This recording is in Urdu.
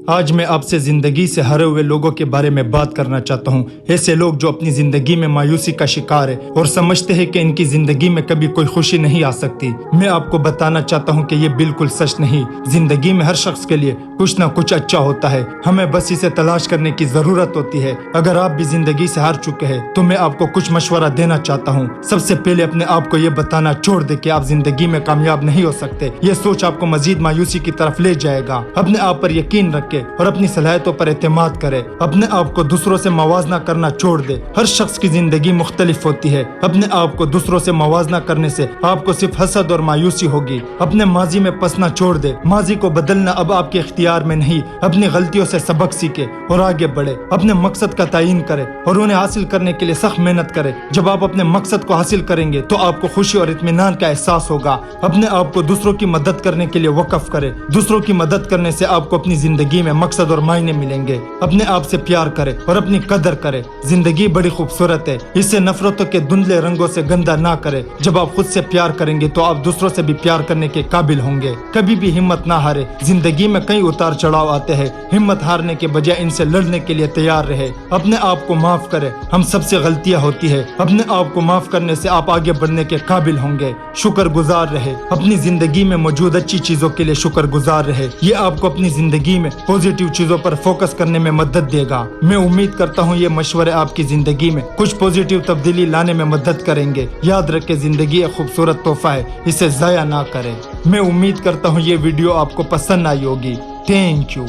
آج میں آپ سے زندگی سے ہرے ہوئے لوگوں کے بارے میں بات کرنا چاہتا ہوں، ایسے لوگ جو اپنی زندگی میں مایوسی کا شکار ہے اور سمجھتے ہیں کہ ان کی زندگی میں کبھی کوئی خوشی نہیں آ سکتی۔ میں آپ کو بتانا چاہتا ہوں کہ یہ بالکل سچ نہیں۔ زندگی میں ہر شخص کے لیے کچھ نہ کچھ اچھا ہوتا ہے، ہمیں بس اسے تلاش کرنے کی ضرورت ہوتی ہے۔ اگر آپ بھی زندگی سے ہار چکے ہیں تو میں آپ کو کچھ مشورہ دینا چاہتا ہوں۔ سب سے پہلے اپنے آپ کو یہ بتانا چھوڑ دے کہ آپ زندگی میں کامیاب نہیں ہو سکتے۔ یہ سوچ آپ کو مزید مایوسی کی طرف لے جائے گا۔ اپنے آپ پر یقین رکھے اور اپنی صلاحیتوں پر اعتماد کرے۔ اپنے آپ کو دوسروں سے موازنہ کرنا چھوڑ دے۔ ہر شخص کی زندگی مختلف ہوتی ہے۔ اپنے آپ کو دوسروں سے موازنہ کرنے سے آپ کو صرف حسد اور مایوسی ہوگی۔ اپنے ماضی میں پسنا چھوڑ دے۔ ماضی کو بدلنا اب آپ کے اختیار میں نہیں۔ اپنی غلطیوں سے سبق سیکھے اور آگے بڑھے۔ اپنے مقصد کا تعین کرے اور انہیں حاصل کرنے کے لیے سخت محنت کرے۔ جب آپ اپنے مقصد کو حاصل کریں گے تو آپ کو خوشی اور اطمینان کا احساس ہوگا۔ اپنے آپ کو دوسروں کی مدد کرنے کے لیے وقف کرے۔ دوسروں کی مدد کرنے سے آپ کو اپنی زندگی میں مقصد اور معنی ملیں گے۔ اپنے آپ سے پیار کرے اور اپنی قدر کرے۔ زندگی بڑی خوبصورت ہے، اسے نفرتوں کے دھندلے رنگوں سے گندا نہ کرے۔ جب آپ خود سے پیار کریں گے تو آپ دوسروں سے بھی پیار کرنے کے قابل ہوں گے۔ کبھی بھی ہمت نہ ہارے۔ زندگی میں کئی اتار چڑھاؤ آتے ہیں، ہمت ہارنے کے بجائے ان سے لڑنے کے لیے تیار رہے۔ اپنے آپ کو معاف کرے۔ ہم سب سے غلطیاں ہوتی ہے، اپنے آپ کو معاف کرنے سے آپ آگے بڑھنے کے قابل ہوں گے۔ شکر گزار رہے۔ اپنی زندگی میں موجود اچھی چیزوں کے لیے شکر گزار رہے۔ یہ آپ کو اپنی زندگی میں پوزیٹیو چیزوں پر فوکس کرنے میں مدد دے گا۔ میں امید کرتا ہوں یہ مشورے آپ کی زندگی میں کچھ پوزیٹیو تبدیلی لانے میں مدد کریں گے۔ یاد رکھیں، زندگی ایک خوبصورت تحفہ ہے، اسے ضائع نہ کریں۔ میں امید کرتا ہوں یہ ویڈیو آپ کو پسند آئی ہوگی۔ Thank you.